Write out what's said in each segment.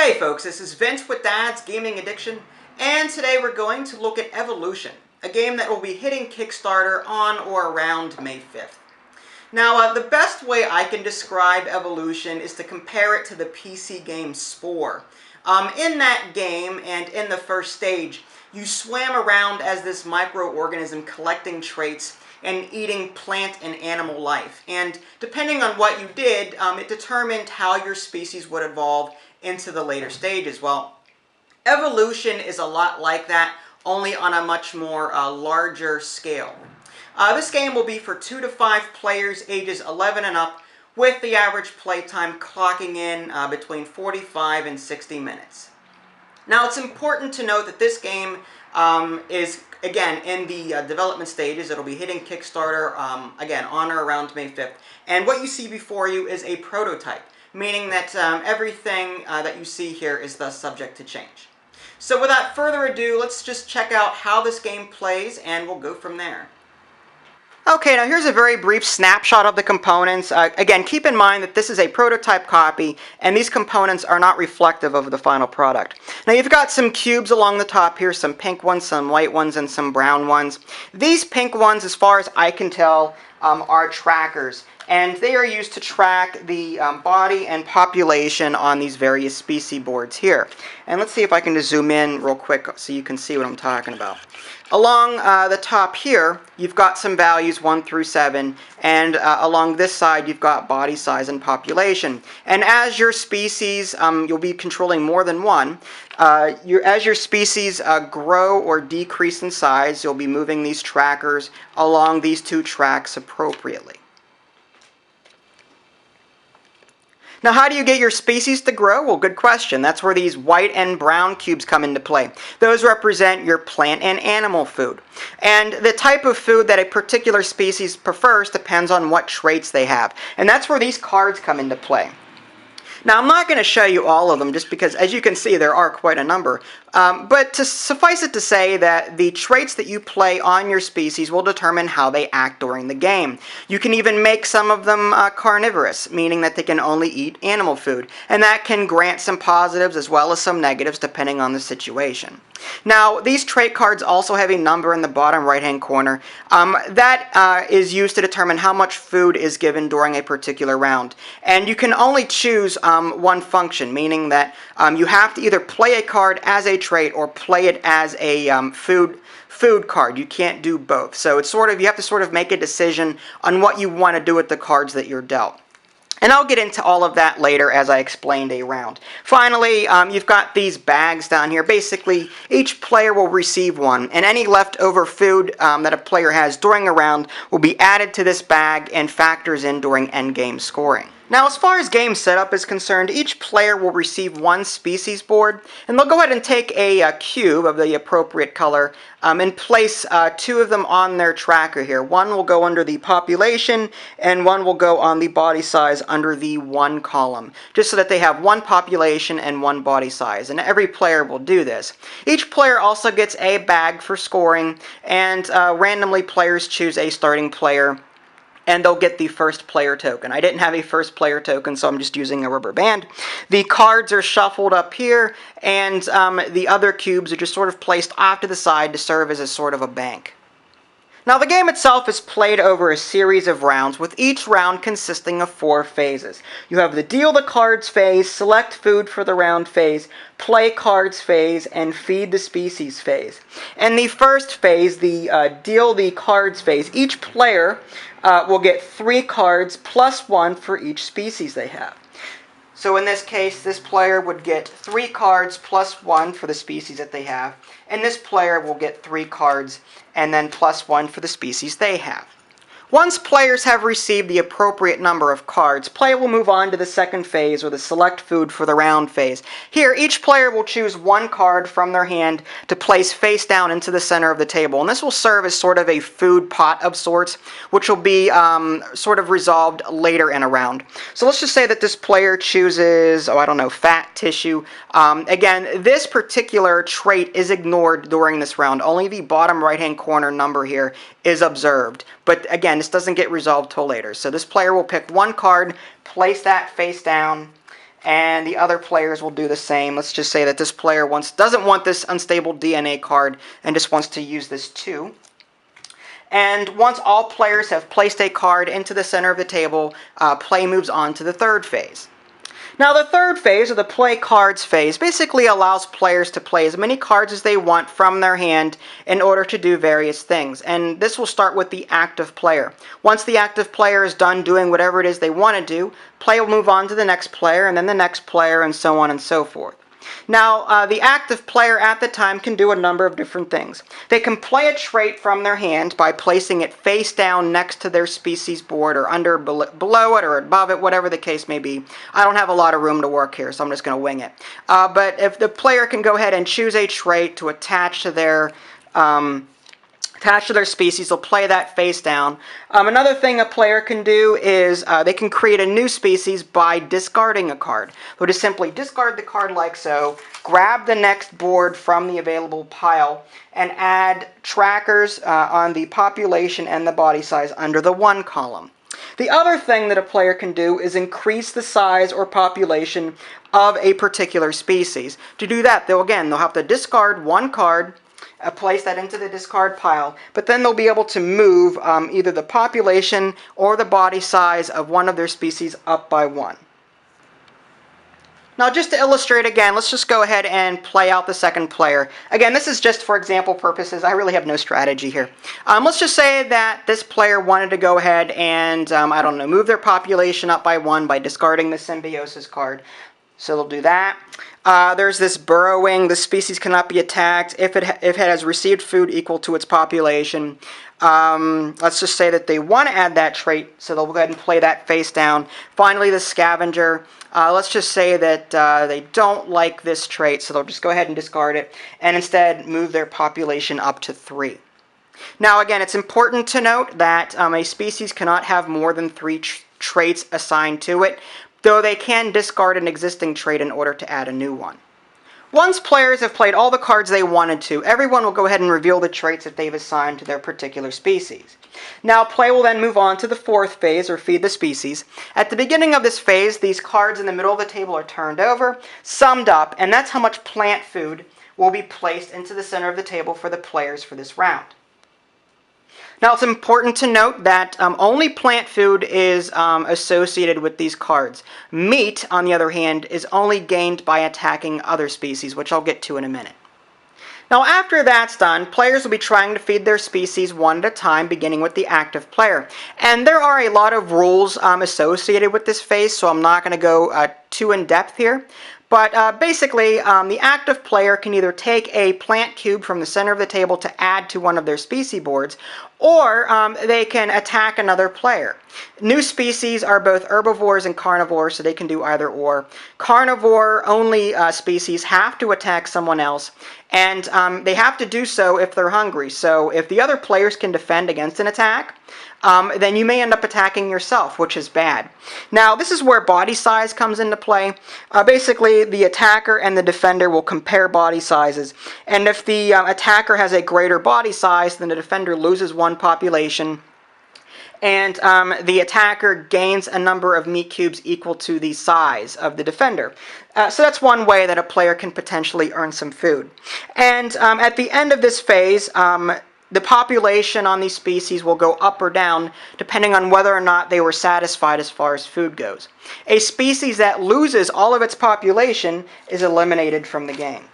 Hey folks, this is Vince with Dad's Gaming Addiction, and today we're going to look at Evolution, a game that will be hitting Kickstarter on or around May 5th. Now, the best way I can describe Evolution is to compare it to the PC game Spore. In that game, and in the first stage, you swam around as this microorganism collecting traits and eating plant and animal life. And depending on what you did, it determined how your species would evolve into the later stages. Well, Evolution is a lot like that, only on a much more larger scale. This game will be for 2 to 5 players, ages 11 and up, with the average playtime clocking in between 45 and 60 minutes. Now, it's important to note that this game is, again, in the development stages. It'll be hitting Kickstarter, again, on or around May 5th. And what you see before you is a prototype, meaning that everything that you see here is thus subject to change. So without further ado, let's just check out how this game plays, and we'll go from there. Okay, now here's a very brief snapshot of the components. Again, keep in mind that this is a prototype copy, and these components are not reflective of the final product. Now you've got some cubes along the top here, some pink ones, some white ones, and some brown ones. These pink ones, as far as I can tell, are trackers, and they are used to track the body and population on these various species boards here. And let's see if I can just zoom in real quick so you can see what I'm talking about. Along the top here, you've got some values 1 through 7, and along this side, you've got body size and population. And as your species, you'll be controlling more than one. As your species grow or decrease in size, you'll be moving these trackers along these 2 tracks appropriately. Now, how do you get your species to grow? Well, good question. That's where these white and brown cubes come into play. Those represent your plant and animal food. And the type of food that a particular species prefers depends on what traits they have. And that's where these cards come into play. Now, I'm not going to show you all of them just because, as you can see, there are quite a number. But to suffice it to say that the traits that you play on your species will determine how they act during the game. You can even make some of them carnivorous, meaning that they can only eat animal food. And that can grant some positives as well as some negatives depending on the situation. Now, these trait cards also have a number in the bottom right-hand corner. That is used to determine how much food is given during a particular round. And you can only choose one function, meaning that you have to either play a card as a trait or play it as a food card. You can't do both. So it's you have to sort of make a decision on what you want to do with the cards that you're dealt. And I'll get into all of that later as I explained a round. Finally, you've got these bags down here. Basically, each player will receive one, and any leftover food that a player has during a round will be added to this bag and factors in during endgame scoring. Now, as far as game setup is concerned, each player will receive one species board, and they'll go ahead and take a cube of the appropriate color and place 2 of them on their tracker here. One will go under the population, and one will go on the body size under the 1 column, just so that they have 1 population and 1 body size, and every player will do this. Each player also gets a bag for scoring, and randomly players choose a starting player, and they'll get the first player token. I didn't have a first player token, so I'm just using a rubber band. The cards are shuffled up here, and the other cubes are just sort of placed off to the side to serve as a sort of a bank. Now, the game itself is played over a series of rounds, with each round consisting of 4 phases. You have the deal the cards phase, select food for the round phase, play cards phase, and feed the species phase. In the first phase, the deal the cards phase, each player will get 3 cards plus 1 for each species they have. So in this case, this player would get 3 cards plus 1 for the species that they have, and this player will get 3 cards and then plus 1 for the species they have. Once players have received the appropriate number of cards, play will move on to the second phase, or the select food for the round phase. Here, each player will choose 1 card from their hand to place face down into the center of the table, and this will serve as sort of a food pot of sorts, which will be sort of resolved later in a round. So let's just say that this player chooses, fat tissue. Again, this particular trait is ignored during this round. Only the bottom right-hand corner number here is observed. But again, this doesn't get resolved till later. So this player will pick 1 card, place that face down, and the other players will do the same. Let's just say that this player doesn't want this unstable DNA card and just wants to use this too. And once all players have placed a card into the center of the table, play moves on to the third phase. Now the third phase, or the play cards phase, basically allows players to play as many cards as they want from their hand in order to do various things. And this will start with the active player. Once the active player is done doing whatever it is they want to do, play will move on to the next player, and then the next player, and so on and so forth. Now, the active player at the time can do a number of different things. They can play a trait from their hand by placing it face down next to their species board, or below it, or above it, whatever the case may be. I don't have a lot of room to work here, so I'm just going to wing it. But if the player can go ahead and choose a trait to attach to their species, they'll play that face down. Another thing a player can do is they can create a new species by discarding a card. They'll just simply discard the card like so, grab the next board from the available pile, and add trackers on the population and the body size under the 1 column. The other thing that a player can do is increase the size or population of a particular species. To do that, they'll have to discard 1 card, place that into the discard pile, but then they'll be able to move either the population or the body size of one of their species up by 1. Now, just to illustrate again, let's just go ahead and play out the second player. Again, this is just for example purposes. I really have no strategy here. Let's just say that this player wanted to go ahead and, I don't know, move their population up by 1 by discarding the symbiosis card. So they'll do that. There's this burrowing. The species cannot be attacked if it has received food equal to its population. Let's just say that they want to add that trait, so they'll go ahead and play that face down. Finally, the scavenger. Let's just say that they don't like this trait, so they'll just go ahead and discard it, and instead move their population up to 3. Now, again, it's important to note that a species cannot have more than 3 traits assigned to it, though they can discard an existing trait in order to add a new one. Once players have played all the cards they wanted to, everyone will go ahead and reveal the traits that they've assigned to their particular species. Now, play will then move on to the fourth phase, or feed the species. At the beginning of this phase, these cards in the middle of the table are turned over, summed up, and that's how much plant food will be placed into the center of the table for the players for this round. Now, it's important to note that only plant food is associated with these cards. Meat, on the other hand, is only gained by attacking other species, which I'll get to in a minute. Now, after that's done, players will be trying to feed their species one at a time, beginning with the active player. And there are a lot of rules associated with this phase, so I'm not going to go too in-depth here. But basically, the active player can either take a plant cube from the center of the table to add to one of their species boards, or they can attack another player. New species are both herbivores and carnivores, so they can do either or. Carnivore-only species have to attack someone else, and they have to do so if they're hungry. So if the other players can defend against an attack, then you may end up attacking yourself, which is bad. Now, this is where body size comes into play. Basically, the attacker and the defender will compare body sizes, and if the attacker has a greater body size, then the defender loses 1 population, and the attacker gains a number of meat cubes equal to the size of the defender. So that's one way that a player can potentially earn some food. And at the end of this phase, the population on these species will go up or down depending on whether or not they were satisfied as far as food goes. A species that loses all of its population is eliminated from the game.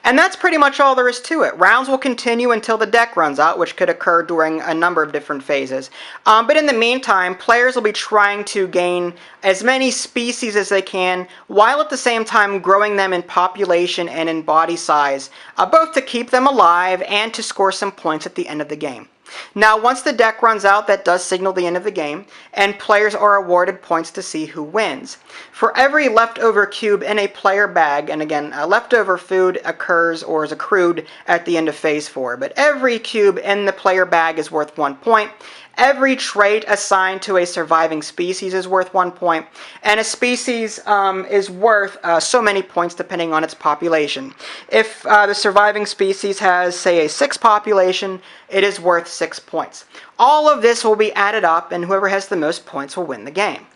And that's pretty much all there is to it. Rounds will continue until the deck runs out, which could occur during a number of different phases. But in the meantime, players will be trying to gain as many species as they can, while at the same time growing them in population and in body size, both to keep them alive and to score some points at the end of the game. Now, once the deck runs out, that does signal the end of the game, and players are awarded points to see who wins. For every leftover cube in a player bag, and again, leftover food occurs or is accrued at the end of Phase 4, but every cube in the player bag is worth 1 point. Every trait assigned to a surviving species is worth 1 point, and a species is worth so many points depending on its population. If the surviving species has, say, a 6 population, it is worth 6 points. All of this will be added up, and whoever has the most points will win the game.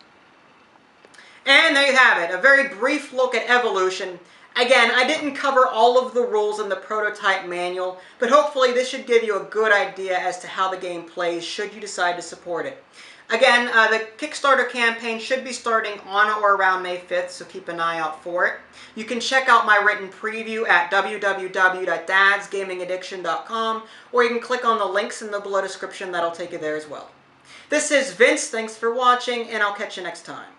And there you have it, a very brief look at evolution. Again, I didn't cover all of the rules in the prototype manual, but hopefully this should give you a good idea as to how the game plays should you decide to support it. Again, the Kickstarter campaign should be starting on or around May 5th, so keep an eye out for it. You can check out my written preview at www.dadsgamingaddiction.com, or you can click on the links in the below description. That'll take you there as well. This is Vince, thanks for watching, and I'll catch you next time.